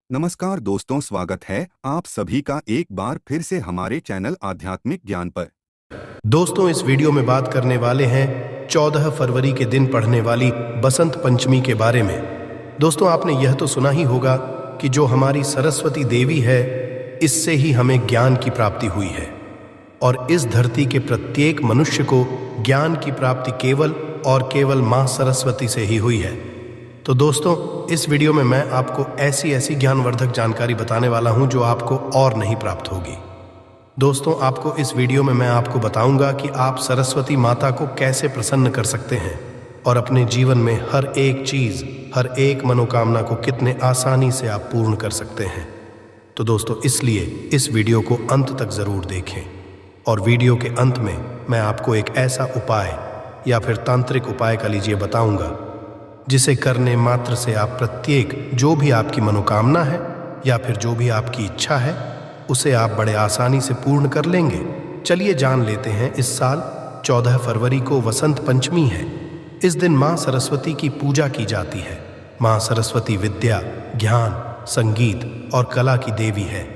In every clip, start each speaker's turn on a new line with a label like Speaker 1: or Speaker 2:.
Speaker 1: नमस्कार दोस्तों, स्वागत है आप सभी का एक बार फिर से हमारे चैनल आध्यात्मिक ज्ञान पर।
Speaker 2: दोस्तों, इस वीडियो में बात करने वाले हैं 14 फरवरी के दिन पढ़ने वाली बसंत पंचमी के बारे में। दोस्तों, आपने यह तो सुना ही होगा कि जो हमारी सरस्वती देवी है, इससे ही हमें ज्ञान की प्राप्ति हुई है और इस धरती के प्रत्येक मनुष्य को ज्ञान की प्राप्ति केवल और केवल माँ सरस्वती से ही हुई है। तो दोस्तों, इस वीडियो में मैं आपको ऐसी ज्ञानवर्धक जानकारी बताने वाला हूं जो आपको और नहीं प्राप्त होगी। दोस्तों, आपको इस वीडियो में मैं आपको बताऊंगा कि आप सरस्वती माता को कैसे प्रसन्न कर सकते हैं और अपने जीवन में हर एक चीज, हर एक मनोकामना को कितने आसानी से आप पूर्ण कर सकते हैं। तो दोस्तों, इसलिए इस वीडियो को अंत तक जरूर देखें और वीडियो के अंत में मैं आपको एक ऐसा उपाय या फिर तांत्रिक उपाय का लीजिए बताऊंगा जिसे करने मात्र से आप प्रत्येक जो भी आपकी मनोकामना है या फिर जो भी आपकी इच्छा है उसे आप बड़े आसानी से पूर्ण कर लेंगे। चलिए जान लेते हैं। इस साल 14 फरवरी को वसंत पंचमी है। इस दिन माँ सरस्वती की पूजा की जाती है। माँ सरस्वती विद्या, ज्ञान, संगीत और कला की देवी है।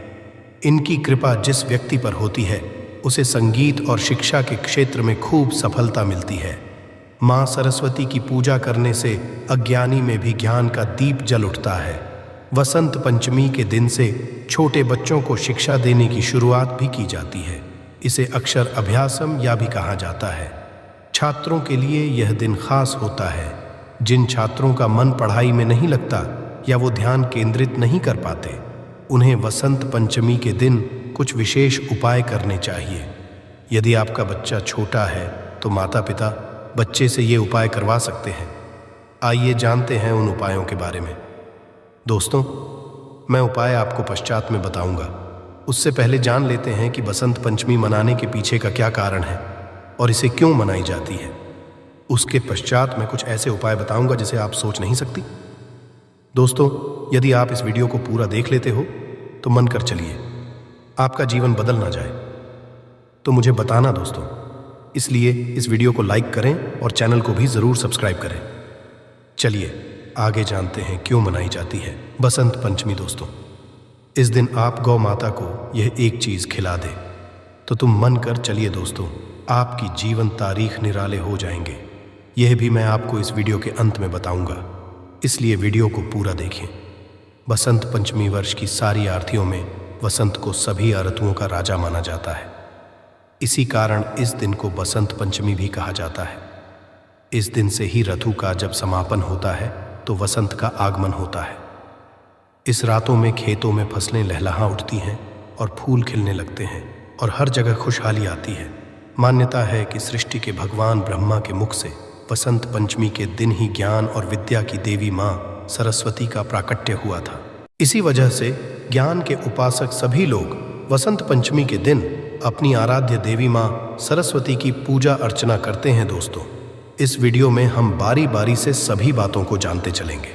Speaker 2: इनकी कृपा जिस व्यक्ति पर होती है उसे संगीत और शिक्षा के क्षेत्र में खूब सफलता मिलती है। माँ सरस्वती की पूजा करने से अज्ञानी में भी ज्ञान का दीप जल उठता है। वसंत पंचमी के दिन से छोटे बच्चों को शिक्षा देने की शुरुआत भी की जाती है। इसे अक्षर अभ्यासम या भी कहा जाता है। छात्रों के लिए यह दिन खास होता है। जिन छात्रों का मन पढ़ाई में नहीं लगता या वो ध्यान केंद्रित नहीं कर पाते, उन्हें वसंत पंचमी के दिन कुछ विशेष उपाय करने चाहिए। यदि आपका बच्चा छोटा है तो माता पिता बच्चे से ये उपाय करवा सकते हैं। आइए जानते हैं उन उपायों के बारे में। दोस्तों, मैं उपाय आपको पश्चात में बताऊंगा। उससे पहले जान लेते हैं कि बसंत पंचमी मनाने के पीछे का क्या कारण है और इसे क्यों मनाई जाती है। उसके पश्चात मैं कुछ ऐसे उपाय बताऊंगा जिसे आप सोच नहीं सकती। दोस्तों, यदि आप इस वीडियो को पूरा देख लेते हो तो मन कर चलिए, आपका जीवन बदल ना जाए तो मुझे बताना दोस्तों। इसलिए इस वीडियो को लाइक करें और चैनल को भी जरूर सब्सक्राइब करें। चलिए आगे जानते हैं क्यों मनाई जाती है बसंत पंचमी। दोस्तों, इस दिन आप गौ माता को यह एक चीज खिला दे तो तुम मन कर चलिए दोस्तों, आपकी जीवन तारीख निराले हो जाएंगे। यह भी मैं आपको इस वीडियो के अंत में बताऊंगा, इसलिए वीडियो को पूरा देखें। बसंत पंचमी वर्ष की सारी आरतियों में वसंत को सभी ऋतुओं का राजा माना जाता है। इसी कारण इस दिन को बसंत पंचमी भी कहा जाता है। इस दिन से ही ऋतु का जब समापन होता है तो वसंत का आगमन होता है। इस रातों में खेतों में फसलें लहलहा उठती हैं और फूल खिलने लगते हैं और हर जगह खुशहाली आती है। मान्यता है कि सृष्टि के भगवान ब्रह्मा के मुख से वसंत पंचमी के दिन ही ज्ञान और विद्या की देवी माँ सरस्वती का प्राकट्य हुआ था। इसी वजह से ज्ञान के उपासक सभी लोग वसंत पंचमी के दिन अपनी आराध्य देवी माँ सरस्वती की पूजा अर्चना करते हैं। दोस्तों, इस वीडियो में हम बारी बारी से सभी बातों को जानते चलेंगे।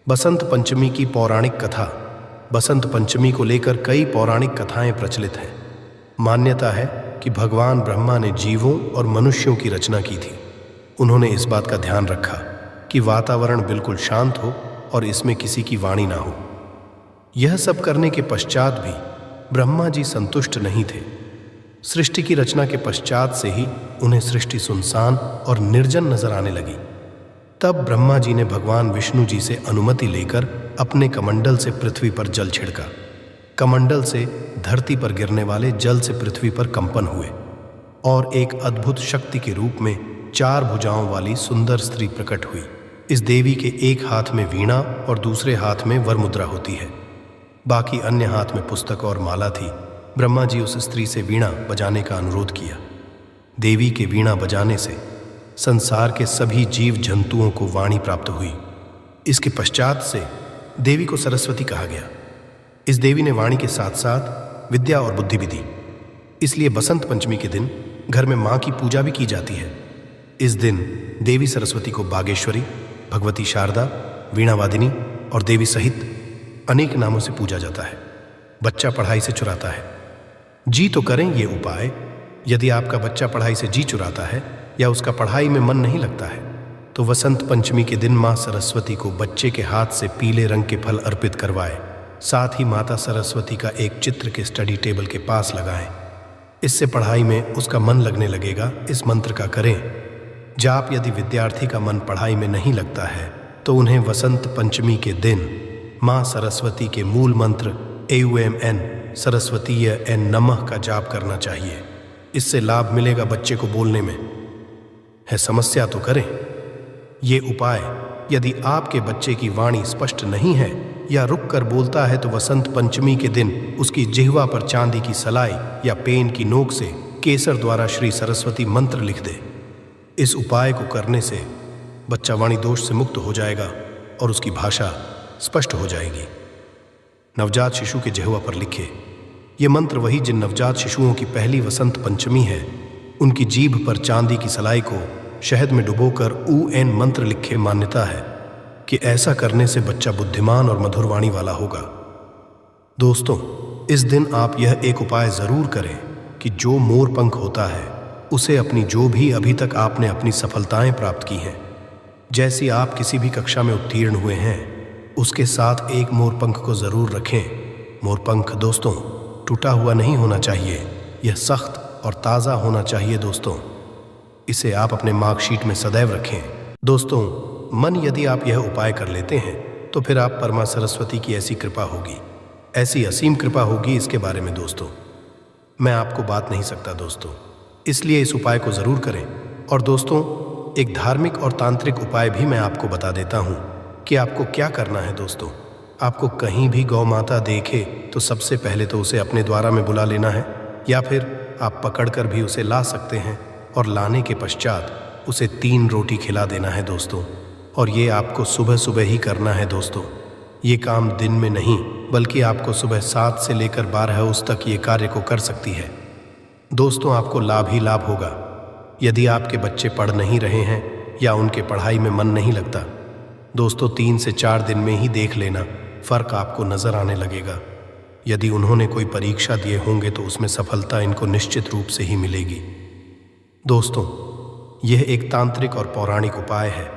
Speaker 2: बसंत पंचमी की पौराणिक कथा। बसंत पंचमी को लेकर कई पौराणिक कथाएं प्रचलित हैं। मान्यता है कि भगवान ब्रह्मा ने जीवों और मनुष्यों की रचना की थी। उन्होंने इस बात का ध्यान रखा कि वातावरण बिल्कुल शांत हो और इसमें किसी की वाणी ना हो। यह सब करने के पश्चात भी ब्रह्मा जी संतुष्ट नहीं थे। सृष्टि की रचना के पश्चात से ही उन्हें सृष्टि सुनसान और निर्जन नजर आने लगी। तब ब्रह्मा जी ने भगवान विष्णु जी से अनुमति लेकर अपने कमंडल से पृथ्वी पर जल छिड़का। कमंडल से धरती पर गिरने वाले जल से पृथ्वी पर कंपन हुए और एक अद्भुत शक्ति के रूप में 4 भुजाओं वाली सुंदर स्त्री प्रकट हुई। इस देवी के एक हाथ में वीणा और दूसरे हाथ में वरमुद्रा होती है। बाकी अन्य हाथ में पुस्तक और माला थी। ब्रह्मा जी उस स्त्री से वीणा बजाने का अनुरोध किया। देवी के वीणा बजाने से संसार के सभी जीव जंतुओं को वाणी प्राप्त हुई। इसके पश्चात से देवी को सरस्वती कहा गया। इस देवी ने वाणी के साथ साथ विद्या और बुद्धि भी दी। इसलिए बसंत पंचमी के दिन घर में माँ की पूजा भी की जाती है। इस दिन देवी सरस्वती को बागेश्वरी, भगवती शारदा, वीणावादिनी और देवी सहित अनेक नामों से पूजा जाता है। बच्चा पढ़ाई से चुराता है, जी तो करें ये उपाय। यदि आपका बच्चा पढ़ाई से जी चुराता है या उसका पढ़ाई में मन नहीं लगता है तो वसंत पंचमी के दिन माँ सरस्वती को बच्चे के हाथ से पीले रंग के फल अर्पित करवाए साथ ही माता सरस्वती का एक चित्र के स्टडी टेबल के पास लगाएं। इससे पढ़ाई में उसका मन लगने लगेगा। इस मंत्र का करें जाप। यदि विद्यार्थी का मन पढ़ाई में नहीं लगता है तो उन्हें वसंत पंचमी के दिन माँ सरस्वती के मूल मंत्र AUMN सरस्वतीय एन नमः का जाप करना चाहिए। इससे लाभ मिलेगा बच्चे को बोलने में। है समस्या तो करें ये उपाय। यदि आपके बच्चे की वाणी स्पष्ट नहीं है या रुक कर बोलता है तो वसंत पंचमी के दिन उसकी जिह्वा पर चांदी की सलाई या पेन की नोक से केसर द्वारा श्री सरस्वती मंत्र लिख दे। इस उपाय को करने से बच्चा वाणी दोष से मुक्त हो जाएगा और उसकी भाषा स्पष्ट हो जाएगी। नवजात शिशु के जिह्वा पर लिखे ये मंत्र वही जिन नवजात शिशुओं की पहली वसंत पंचमी है, उनकी जीभ पर चांदी की सलाई को शहद में डुबोकर UN मंत्र लिखे। मान्यता है कि ऐसा करने से बच्चा बुद्धिमान और मधुर वाणी वाला होगा। दोस्तों, इस दिन आप यह एक उपाय जरूर करें कि जो मोर पंख होता है उसे अपनी जो भी अभी तक आपने अपनी सफलताएं प्राप्त की हैं, जैसी आप किसी भी कक्षा में उत्तीर्ण हुए हैं, उसके साथ एक मोरपंख को जरूर रखें। मोरपंख दोस्तों टूटा हुआ नहीं होना चाहिए, यह सख्त और ताज़ा होना चाहिए। दोस्तों, इसे आप अपने मार्कशीट में सदैव रखें। दोस्तों, मन यदि आप यह उपाय कर लेते हैं तो फिर आप परमा सरस्वती की ऐसी कृपा होगी, ऐसी असीम कृपा होगी, इसके बारे में दोस्तों मैं आपको बात नहीं सकता दोस्तों। इसलिए इस उपाय को जरूर करें। और दोस्तों, एक धार्मिक और तांत्रिक उपाय भी मैं आपको बता देता हूं कि आपको क्या करना है। दोस्तों, आपको कहीं भी गौ माता देखे तो सबसे पहले तो उसे अपने द्वारा में बुला लेना है, या फिर आप पकड़कर भी उसे ला सकते हैं और लाने के पश्चात उसे 3 रोटी खिला देना है दोस्तों। और ये आपको सुबह सुबह ही करना है दोस्तों। ये काम दिन में नहीं बल्कि आपको सुबह 7 से लेकर 12 उस तक ये कार्य को कर सकती है। दोस्तों, आपको लाभ ही लाभ होगा। यदि आपके बच्चे पढ़ नहीं रहे हैं या उनके पढ़ाई में मन नहीं लगता, दोस्तों 3 से 4 दिन में ही देख लेना, फर्क आपको नजर आने लगेगा। यदि उन्होंने कोई परीक्षा दिए होंगे तो उसमें सफलता इनको निश्चित रूप से ही मिलेगी। दोस्तों, यह एक तांत्रिक और पौराणिक उपाय है।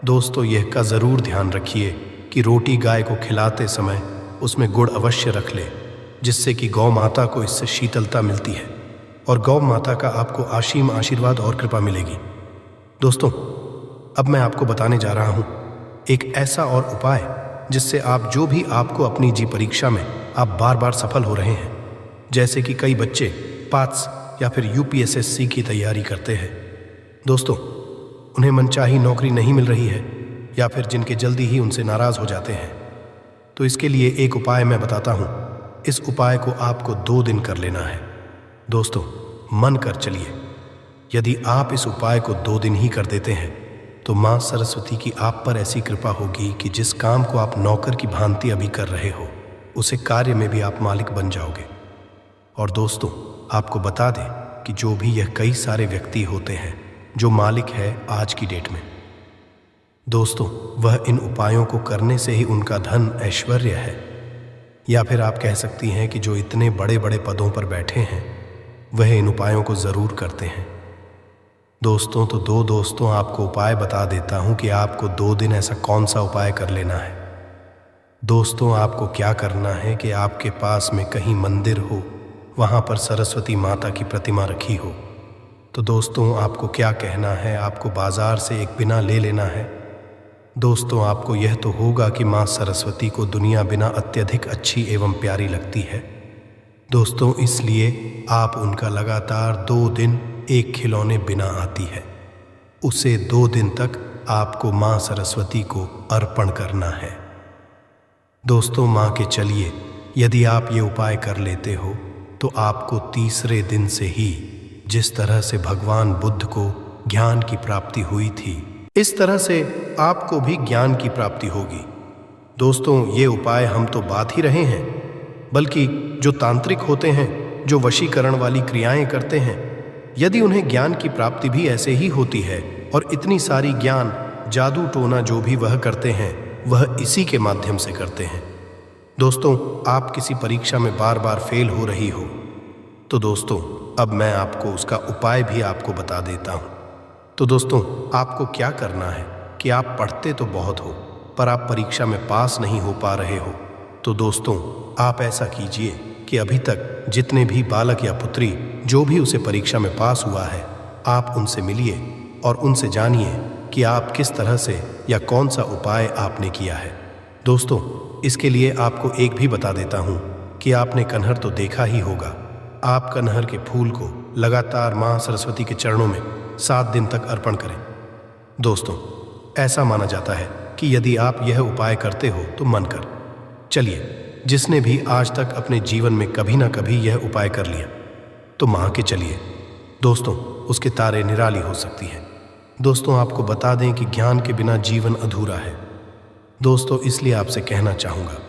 Speaker 2: दोस्तों, यह का जरूर ध्यान रखिए कि रोटी गाय को खिलाते समय उसमें गुड़ अवश्य रख ले, जिससे कि गौ माता को इससे शीतलता मिलती है और गौ माता का आपको असीम आशीर्वाद और कृपा मिलेगी। दोस्तों, अब मैं आपको बताने जा रहा हूं एक ऐसा और उपाय जिससे आप जो भी आपको अपनी जी परीक्षा में आप बार बार सफल हो रहे हैं, जैसे कि कई बच्चे पात्स या फिर UPSSC की तैयारी करते हैं। दोस्तों, उन्हें मनचाही नौकरी नहीं मिल रही है या फिर जिनके जल्दी ही उनसे नाराज हो जाते हैं, तो इसके लिए एक उपाय मैं बताता हूं। इस उपाय को आपको 2 दिन कर लेना है। दोस्तों, मन कर चलिए, यदि आप इस उपाय को 2 दिन ही कर देते हैं तो माँ सरस्वती की आप पर ऐसी कृपा होगी कि जिस काम को आप नौकर की भांति अभी कर रहे हो, उसे कार्य में भी आप मालिक बन जाओगे। और दोस्तों, आपको बता दें कि जो भी यह कई सारे व्यक्ति होते हैं जो मालिक है आज की डेट में, दोस्तों वह इन उपायों को करने से ही उनका धन ऐश्वर्य है। या फिर आप कह सकती हैं कि जो इतने बड़े बड़े पदों पर बैठे हैं वह इन उपायों को ज़रूर करते हैं। दोस्तों, तो 2 दोस्तों आपको उपाय बता देता हूं कि आपको 2 दिन ऐसा कौन सा उपाय कर लेना है। दोस्तों, आपको क्या करना है कि आपके पास में कहीं मंदिर हो, वहां पर सरस्वती माता की प्रतिमा रखी हो, तो दोस्तों आपको क्या कहना है, आपको बाजार से एक बिना ले लेना है। दोस्तों, आपको यह तो होगा कि माँ सरस्वती को दुनिया बिना अत्यधिक अच्छी एवं प्यारी लगती है। दोस्तों, इसलिए आप उनका लगातार 2 दिन एक खिलौने बिना आती है, उसे 2 दिन तक आपको माँ सरस्वती को अर्पण करना है। दोस्तों, माँ के चलिए, यदि आप ये उपाय कर लेते हो तो आपको तीसरे दिन से ही जिस तरह से भगवान बुद्ध को ज्ञान की प्राप्ति हुई थी, इस तरह से आपको भी ज्ञान की प्राप्ति होगी। दोस्तों, ये उपाय हम तो बात ही रहे हैं, बल्कि जो तांत्रिक होते हैं, जो वशीकरण वाली क्रियाएं करते हैं, यदि उन्हें ज्ञान की प्राप्ति भी ऐसे ही होती है और इतनी सारी ज्ञान, जादू टोना जो भी वह करते हैं वह इसी के माध्यम से करते हैं। दोस्तों, आप किसी परीक्षा में बार बार फेल हो रही हो तो दोस्तों अब मैं आपको उसका उपाय भी आपको बता देता हूँ। तो दोस्तों, आपको क्या करना है कि आप पढ़ते तो बहुत हो पर आप परीक्षा में पास नहीं हो पा रहे हो, तो दोस्तों, आप ऐसा कीजिए कि अभी तक जितने भी बालक या पुत्री जो भी उसे परीक्षा में पास हुआ है, आप उनसे मिलिए और उनसे जानिए कि आप किस तरह से या कौन सा उपाय आपने किया है। दोस्तों, इसके लिए आपको एक भी बता देता हूँ कि आपने कनहर तो देखा ही होगा। आप कनहर के फूल को लगातार माँ सरस्वती के चरणों में 7 दिन तक अर्पण करें। दोस्तों, ऐसा माना जाता है कि यदि आप यह उपाय करते हो तो मन कर। चलिए, जिसने भी आज तक अपने जीवन में कभी ना कभी यह उपाय कर लिया तो मान के चलिए दोस्तों, उसके तारे निराली हो सकती हैं। दोस्तों, आपको बता दें कि ज्ञान के बिना जीवन अधूरा है। दोस्तों, इसलिए आपसे कहना चाहूँगा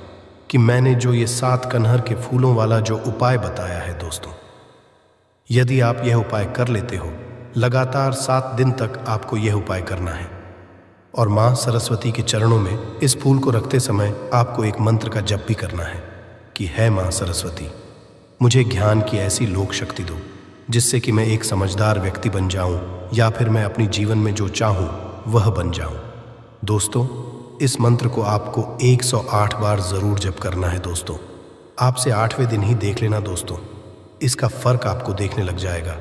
Speaker 2: कि मैंने जो ये 7 कनहर के फूलों वाला जो उपाय बताया है दोस्तों, यदि आप यह उपाय कर लेते हो, लगातार 7 दिन तक आपको यह उपाय करना है और माँ सरस्वती के चरणों में इस फूल को रखते समय आपको एक मंत्र का जप भी करना है कि है माँ सरस्वती, मुझे ज्ञान की ऐसी लोक शक्ति दो जिससे कि मैं एक समझदार व्यक्ति बन जाऊं या फिर मैं अपनी जीवन में जो चाहूं वह बन जाऊं। दोस्तों, इस मंत्र को आपको 108 बार जरूर जप करना है। दोस्तों, आपसे 8वें दिन ही देख लेना दोस्तों, इसका फर्क आपको देखने लग जाएगा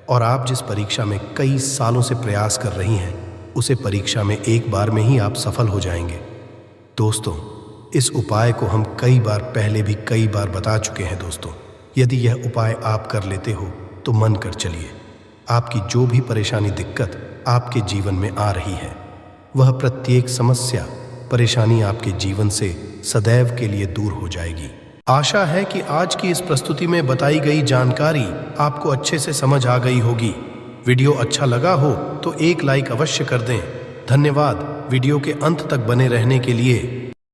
Speaker 2: और आप जिस परीक्षा में कई सालों से प्रयास कर रही हैं उसे परीक्षा में एक बार में ही आप सफल हो जाएंगे। दोस्तों, इस उपाय को हम कई बार पहले भी कई बार बता चुके हैं। दोस्तों, यदि यह उपाय आप कर लेते हो तो मन कर चलिए, आपकी जो भी परेशानी दिक्कत आपके जीवन में आ रही है वह प्रत्येक समस्या परेशानी आपके जीवन से सदैव के लिए दूर हो जाएगी। आशा है कि आज की इस प्रस्तुति में बताई गई जानकारी आपको अच्छे से समझ आ गई होगी। वीडियो अच्छा लगा हो तो एक लाइक अवश्य कर दें। धन्यवाद वीडियो के अंत तक बने रहने के लिए।